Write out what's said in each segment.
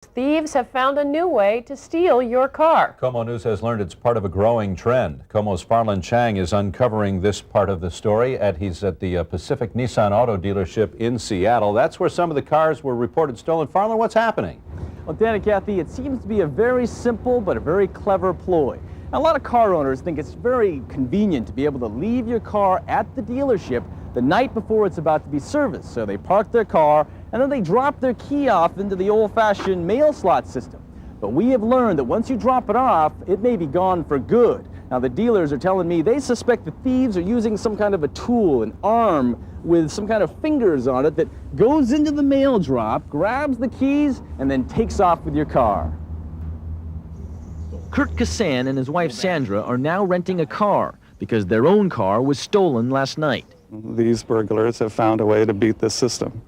Thieves have found a new way to steal your car. KOMO News has learned it's part of a growing trend. KOMO's Farland Chang is uncovering this part of the story. He's at the Pacific Nissan Auto dealership in Seattle. That's where some of the cars were reported stolen. Farland, what's happening? Well, Dan and Kathy, it seems to be a very simple but a very clever ploy. Now, a lot of car owners think it's very convenient to be able to leave your car at the dealership the night before it's about to be serviced. So they park their car and then they drop their key off into the old-fashioned mail slot system. But we have learned that once you drop it off, it may be gone for good. Now, the dealers are telling me they suspect the thieves are using some kind of a tool, an arm with some kind of fingers on it that goes into the mail drop, grabs the keys, and then takes off with your car. Kurt Kassan and his wife Sandra are now renting a car because their own car was stolen last night. These burglars have found a way to beat this system.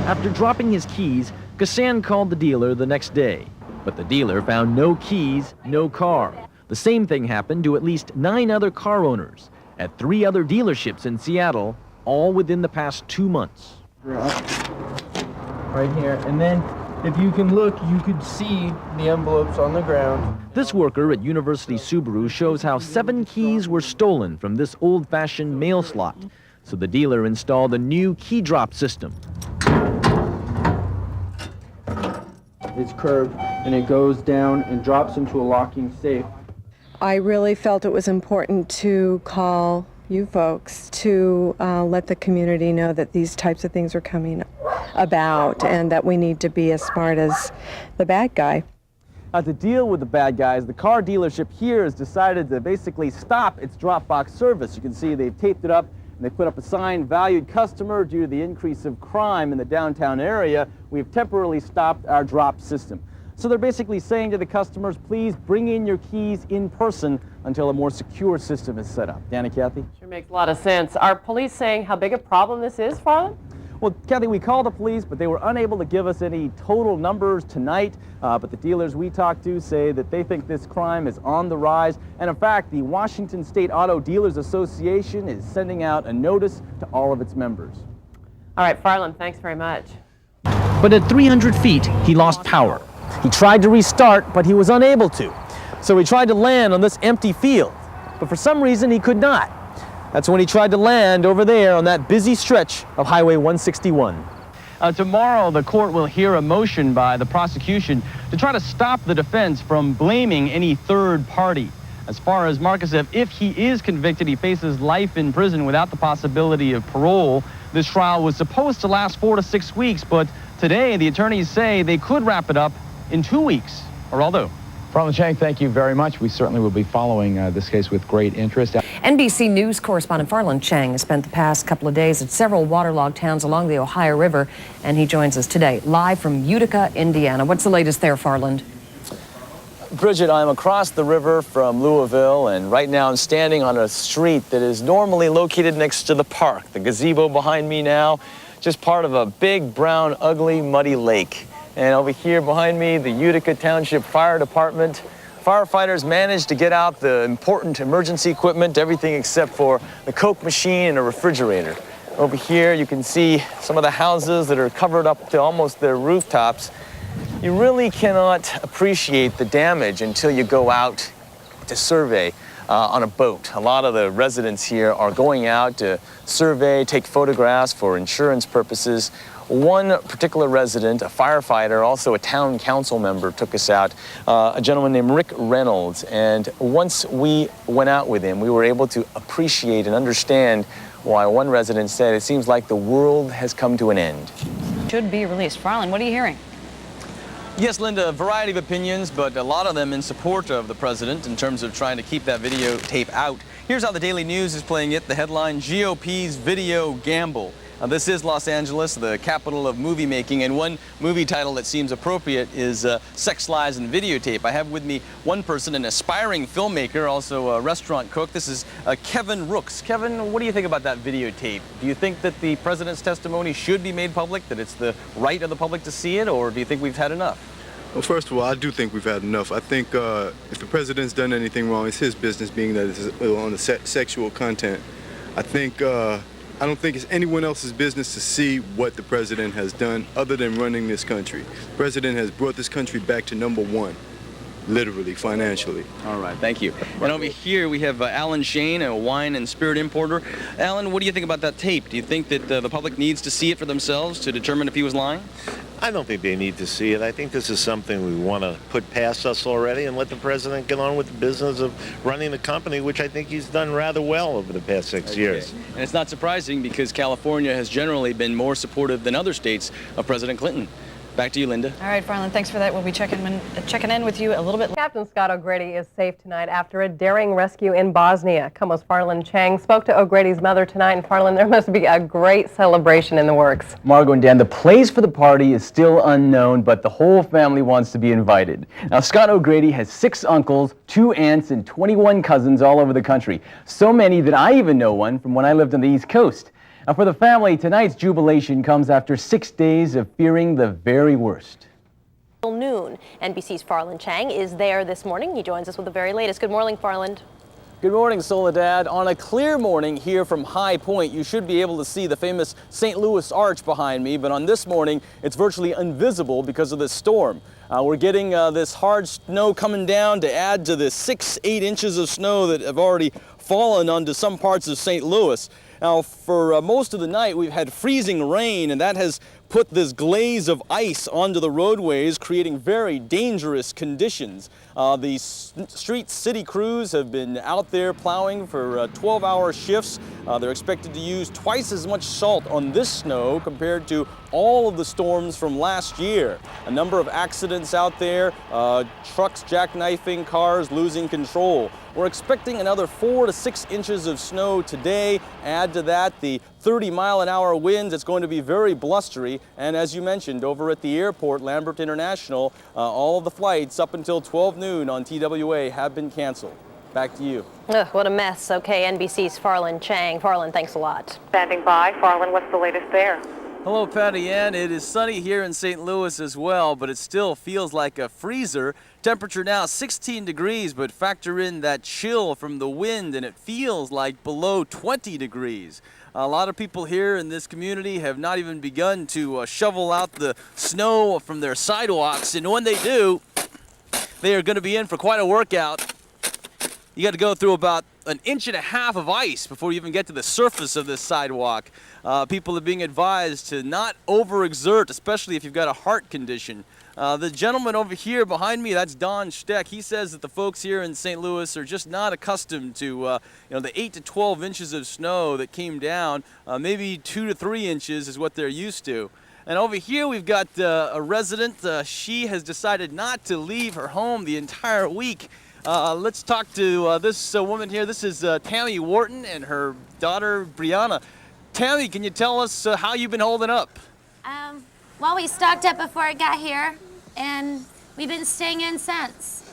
After dropping his keys, Kassan called the dealer the next day. But the dealer found no keys, no car. The same thing happened to at least 9 other car owners at 3 other dealerships in Seattle, all within the past 2 months. Right here, and then if you can look, you could see the envelopes on the ground. This worker at University Subaru shows how 7 keys were stolen from this old-fashioned mail slot. So the dealer installed a new key drop system. It's curved, and it goes down and drops into a locking safe. I really felt it was important to call you folks to let the community know that these types of things are coming about and that we need to be as smart as the bad guy. To deal with the bad guys, the car dealership here has decided to basically stop its drop box service. You can see they've taped it up and they put up a sign, valued customer, due to the increase of crime in the downtown area, we've temporarily stopped our drop system. So they're basically saying to the customers, please bring in your keys in person until a more secure system is set up. Dan and Kathy? Sure makes a lot of sense. Are police saying how big a problem this is, Farland? Well, Kathy, we called the police, but they were unable to give us any total numbers tonight. But the dealers we talked to say that they think this crime is on the rise. And in fact, the Washington State Auto Dealers Association is sending out a notice to all of its members. All right, Farland, thanks very much. But at 300 feet, he lost power. He tried to restart, but he was unable to. So he tried to land on this empty field, but for some reason he could not. That's when he tried to land over there on that busy stretch of Highway 161. Tomorrow, the court will hear a motion by the prosecution to try to stop the defense from blaming any third party. As far as Markusev, if he is convicted, he faces life in prison without the possibility of parole. This trial was supposed to last 4 to 6 weeks, but today the attorneys say they could wrap it up in 2 weeks. Geraldo. Farland Chang, thank you very much. We certainly will be following this case with great interest. NBC News correspondent Farland Chang has spent the past couple of days at several waterlogged towns along the Ohio River, and he joins us today, live from Utica, Indiana. What's the latest there, Farland? Bridget, I'm across the river from Louisville, and right now I'm standing on a street that is normally located next to the park. The gazebo behind me now, just part of a big, brown, ugly, muddy lake. And over here behind me, the Utica Township Fire Department. Firefighters managed to get out the important emergency equipment, everything except for the Coke machine and a refrigerator. Over here, you can see some of the houses that are covered up to almost their rooftops. You really cannot appreciate the damage until you go out to survey on a boat. A lot of the residents here are going out to survey, take photographs for insurance purposes. One particular resident, a firefighter, also a town council member, took us out, a gentleman named Rick Reynolds. And once we went out with him, we were able to appreciate and understand why one resident said it seems like the world has come to an end. Should be released. Farland, what are you hearing? Yes, Linda, a variety of opinions, but a lot of them in support of the president in terms of trying to keep that videotape out. Here's how the Daily News is playing it. The headline, GOP's video gamble. This is Los Angeles, the capital of movie making, and one movie title that seems appropriate is Sex, Lies, and Videotape. I have with me one person, an aspiring filmmaker, also a restaurant cook. This is Kevin Rooks. Kevin, what do you think about that videotape? Do you think that the president's testimony should be made public, that it's the right of the public to see it, or do you think we've had enough? Well, first of all, I do think we've had enough. I think if the president's done anything wrong, it's his business, being that it's on the sexual content. I think I don't think it's anyone else's business to see what the president has done other than running this country. The president has brought this country back to #1, literally, financially. All right, thank you. And over here we have Alan Shane, a wine and spirit importer. Alan, what do you think about that tape? Do you think that the public needs to see it for themselves to determine if he was lying? I don't think they need to see it. I think this is something we want to put past us already and let the president get on with the business of running the company, which I think he's done rather well over the past 6 years. And it's not surprising because California has generally been more supportive than other states of President Clinton. Back to you, Linda. All right, Farland, thanks for that. We'll be checking in with you a little bit later. Captain Scott O'Grady is safe tonight after a daring rescue in Bosnia. Como's Farland Chang spoke to O'Grady's mother tonight, and Farland, there must be a great celebration in the works. Margot and Dan, the place for the party is still unknown, but the whole family wants to be invited. Now, Scott O'Grady has 6 uncles, 2 aunts, and 21 cousins all over the country. So many that I even know one from when I lived on the East Coast. Now, for the family, tonight's jubilation comes after 6 days of fearing the very worst. Noon. NBC's Farland Chang is there this morning. He joins us with the very latest. Good morning, Farland. Good morning, Soledad. On a clear morning here from High Point, you should be able to see the famous St. Louis Arch behind me, but on this morning, it's virtually invisible because of this storm. We're getting this hard snow coming down to add to the 6-8 inches of snow that have already fallen onto some parts of St. Louis. Now, for most of the night, we've had freezing rain, and that has put this glaze of ice onto the roadways, creating very dangerous conditions. The street city crews have been out there plowing for 12-hour shifts. They're expected to use twice as much salt on this snow compared to all of the storms from last year. A number of accidents out there, trucks jackknifing, cars losing control. We're expecting another 4 to 6 inches of snow today. Add to that the 30-mile-an-hour winds. It's going to be very blustery. And as you mentioned, over at the airport, Lambert International, all of the flights up until 12 noon on TWA have been canceled. Back to you. Ugh, what a mess. Okay, NBC's Farland Chang. Farland, thanks a lot. Standing by. Farland, what's the latest there? Hello, Patty Ann. It is sunny here in St. Louis as well, but it still feels like a freezer. Temperature now 16 degrees, but factor in that chill from the wind, and it feels like below 20 degrees. A lot of people here in this community have not even begun to shovel out the snow from their sidewalks, and when they do, they are going to be in for quite a workout. You got to go through about 1.5 inches of ice before you even get to the surface of this sidewalk. People are being advised to not overexert, especially if you've got a heart condition. The gentleman over here behind me, that's Don Steck. He says that the folks here in St. Louis are just not accustomed to the 8 to 12 inches of snow that came down. Maybe 2 to 3 inches is what they're used to. And over here we've got a resident. She has decided not to leave her home the entire week. Let's talk to this woman here. This is Tammy Wharton and her daughter Brianna. Tammy, can you tell us how you've been holding up? Well, we stocked up before it got here, and we've been staying in since.